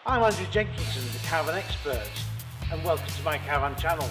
I'm Andrew Jenkinson, the Caravan Expert, and welcome to my Caravan channel.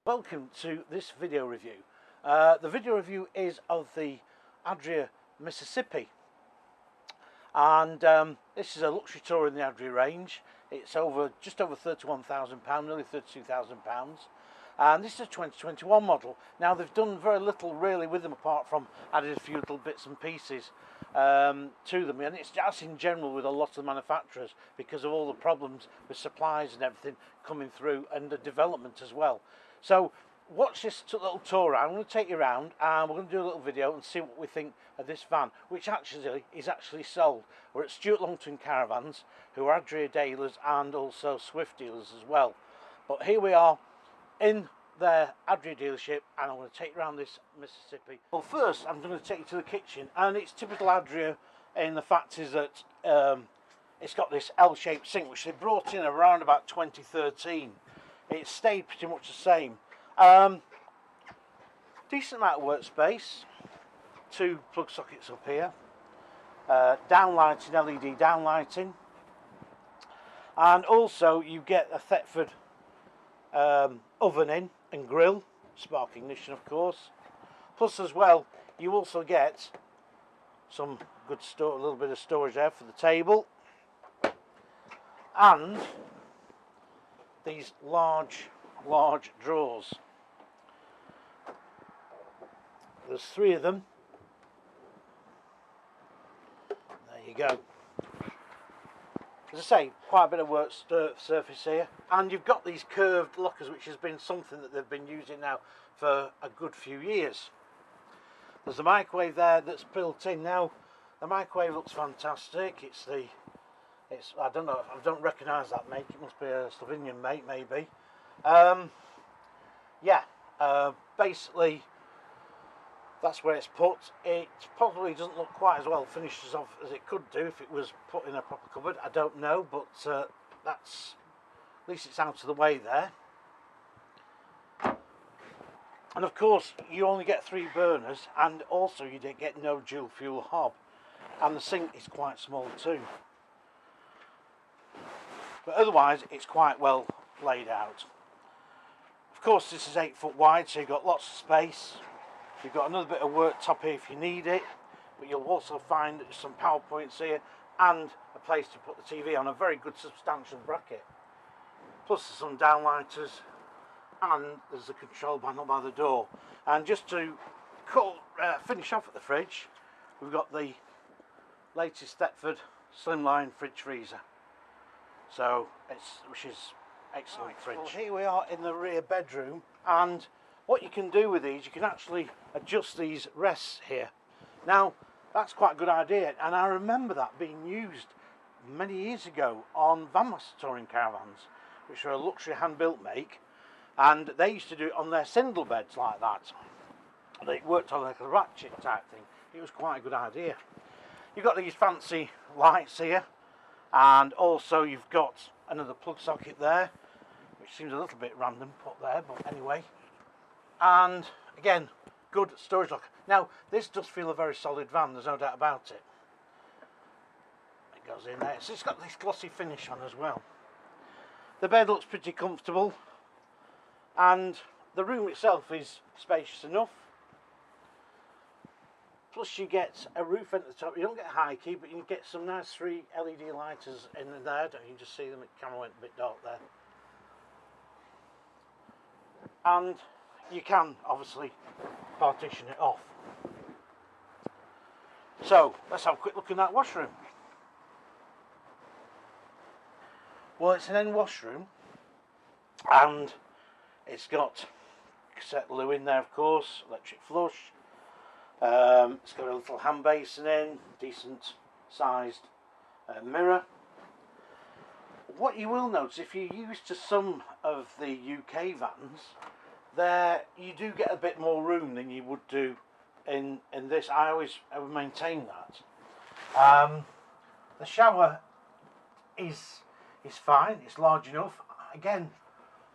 Welcome to this video review. The video review is of the Adria Mississippi, and this is a luxury tour in the Adria range. It's just over £31,000, nearly £32,000, and this is a 2021 model. Now, they've done very little really with them apart from added a few little bits and pieces to them, and it's just in general with a lot of manufacturers because of all the problems with supplies and everything coming through, and the development as well. So watch this little tour around. I'm going to take you around and we're going to do a little video and see what we think of this van, which actually is sold. We're at Stuart Longton Caravans, who are Adria dealers and also Swift dealers as well. But here we are in their Adria dealership, and I'm going to take you around this Mississippi. Well, first I'm going to take you to the kitchen, and it's typical Adria in the fact is that it's got this L-shaped sink which they brought in around about 2013. It stayed pretty much the same. Decent amount of workspace. 2 plug sockets up here. Downlighting, LED downlighting. And also you get a Thetford oven in and grill. Spark ignition, of course. Plus as well, you also get some good a little bit of storage there for the table. And these large drawers. There's 3 of them. There you go. As I say, quite a bit of work surface here, and you've got these curved lockers, which has been something that they've been using now for a good few years. There's a microwave there that's built in now. The microwave looks fantastic. I don't know, I don't recognise that make. It must be a Slovenian make, maybe. Basically that's where it's put. It probably doesn't look quite as well finished as it could do if it was put in a proper cupboard. I don't know, but that's, at least it's out of the way there. And of course you only get 3 burners, and also you get no dual fuel hob, and the sink is quite small too. But otherwise it's quite well laid out. Of course this is 8 foot wide, so you've got lots of space. You've got another bit of worktop here if you need it, but you'll also find some power points here and a place to put the TV on, a very good substantial bracket. Plus there's some downlighters, and there's a control panel by the door. And just to finish off at the fridge, we've got the latest Thetford slimline fridge freezer. So which is excellent fridge. Well, here we are in the rear bedroom, and what you can do with these, you can actually adjust these rests here. Now, that's quite a good idea, and I remember that being used many years ago on Van Master touring caravans, which are a luxury hand-built make, and they used to do it on their sindle beds like that. They worked on like a ratchet type thing. It was quite a good idea. You've got these fancy lights here, and also you've got another plug socket there, which seems a little bit random put there, but anyway. And again, good storage locker. Now, this does feel a very solid van, there's no doubt about it. It goes in there. So it's got this glossy finish on as well. The bed looks pretty comfortable, and the room itself is spacious enough. Plus you get a roof vent at the top. You don't get high key, but you get some nice 3 LED lighters in there. Don't you just see them? It kind of went a bit dark there. And you can obviously partition it off. So let's have a quick look in that washroom. Well, it's an end washroom, and it's got cassette loo in there, of course, electric flush. It's got a little hand basin in, decent sized mirror. What you will notice, if you're used to some of the UK vans, there you do get a bit more room than you would do in this. I would maintain that. The shower is fine, it's large enough. Again,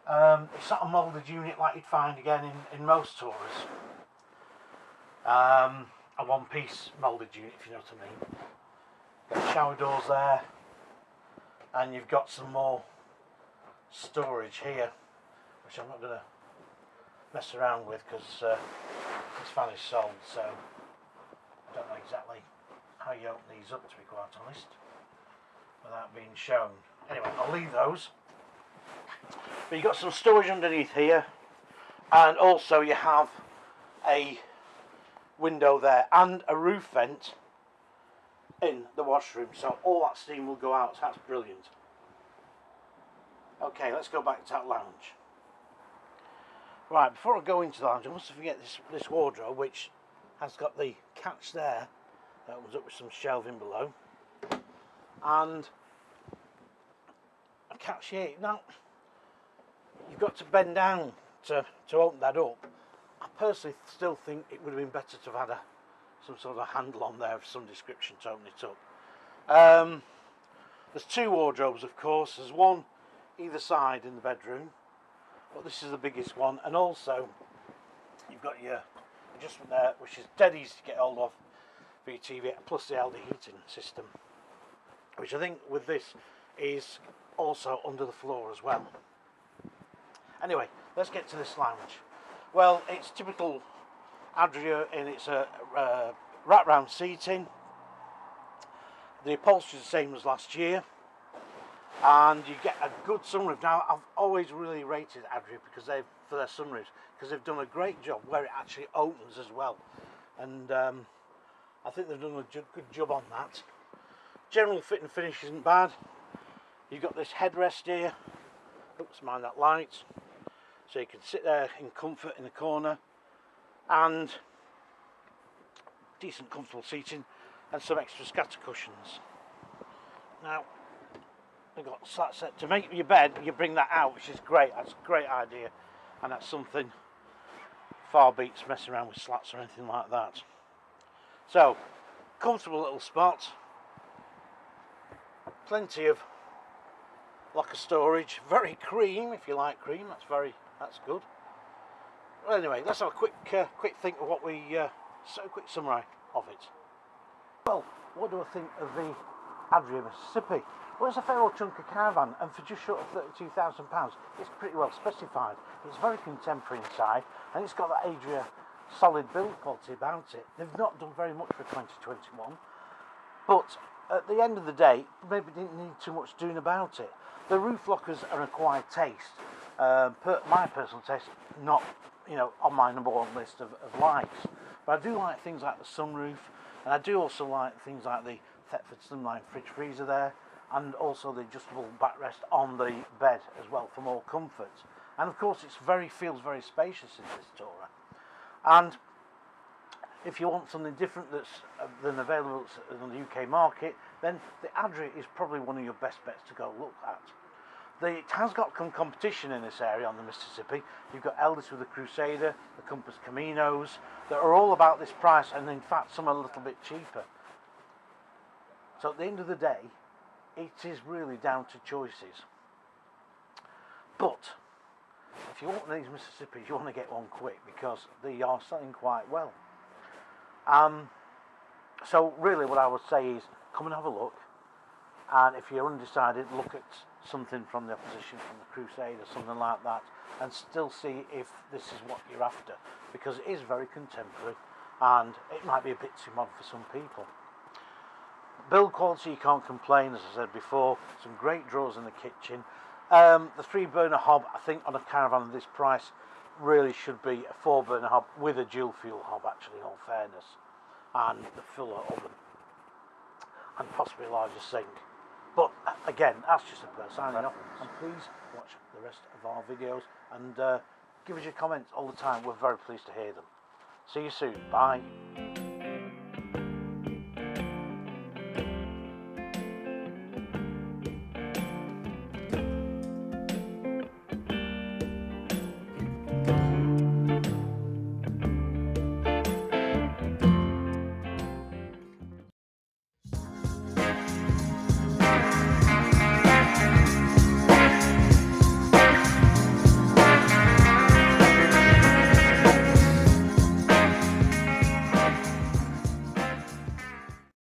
it's not a moulded unit like you'd find again in most tourers. A one-piece moulded unit, if you know what I mean. Got shower doors there, and you've got some more storage here, which I'm not going to mess around with because this fan is sold, so I don't know exactly how you open these up, to be quite honest, without being shown. Anyway, I'll leave those. But you've got some storage underneath here, and also you have a window there and a roof vent in the washroom, so all that steam will go out. So that's brilliant. Okay, let's go back to that lounge. Right, before I go into the lounge, I mustn't forget this wardrobe, which has got the catch there that opens up with some shelving below, and a catch here. Now you've got to bend down to open that up. I personally still think it would have been better to have had some sort of handle on there of some description to open it up. There's 2 wardrobes, of course. There's one either side in the bedroom, but this is the biggest one, and also you've got your adjustment there, which is dead easy to get hold of for your TV, plus the LD heating system, which I think with this is also under the floor as well. Anyway, let's get to this lounge. Well, it's typical Adria in its wrap-round seating. The upholstery is the same as last year, and you get a good sunroof. Now, I've always really rated Adria for their sunroofs, because they've done a great job where it actually opens as well, and I think they've done a good job on that. General fit and finish isn't bad. You've got this headrest here. Oops, mind that light. So you can sit there in comfort in the corner, and decent comfortable seating, and some extra scatter cushions. Now they've got slats set to make your bed. You bring that out, which is great. That's a great idea, and that's something far beats messing around with slats or anything like that. So comfortable little spot, plenty of locker storage, very cream if you like cream. That's good. Well, anyway, let's have a quick think of what quick summary of it. Well, what do I think of the Adria Mississippi? Well, it's a fair old chunk of caravan, and for just short of £32,000, it's pretty well specified. It's very contemporary inside, and it's got that Adria solid build quality about it. They've not done very much for 2021, but at the end of the day, maybe didn't need too much doing about it. The roof lockers are an acquired taste. My personal taste, not on my number 1 list of likes, but I do like things like the sunroof, and I do also like things like the Thetford Slimline fridge freezer there, and also the adjustable backrest on the bed as well for more comfort. And of course, feels very spacious in this Tourer. And if you want something different than available on the UK market, then the Adria is probably one of your best bets to go look at. It has got some competition in this area on the Mississippi. You've got Elegance with the Crusader, the Compass Caminos, that are all about this price, and in fact some are a little bit cheaper. So at the end of the day, it is really down to choices. But if you want these Mississippis, you want to get one quick, because they are selling quite well. So really what I would say is come and have a look, and if you're undecided, look at something from the opposition, from the Crusader, something like that, and still see if this is what you're after, because it is very contemporary and it might be a bit too modern for some people. Build quality, you can't complain, as I said before. Some great drawers in the kitchen. The 3-burner hob, I think on a Caravan of this price, really should be a 4-burner hob with a dual fuel hob, actually, in all fairness, and the fuller oven, and possibly a larger sink. But again, that's just a person signing off, and please watch the rest of our videos and give us your comments all the time. We're very pleased to hear them. See you soon. Bye.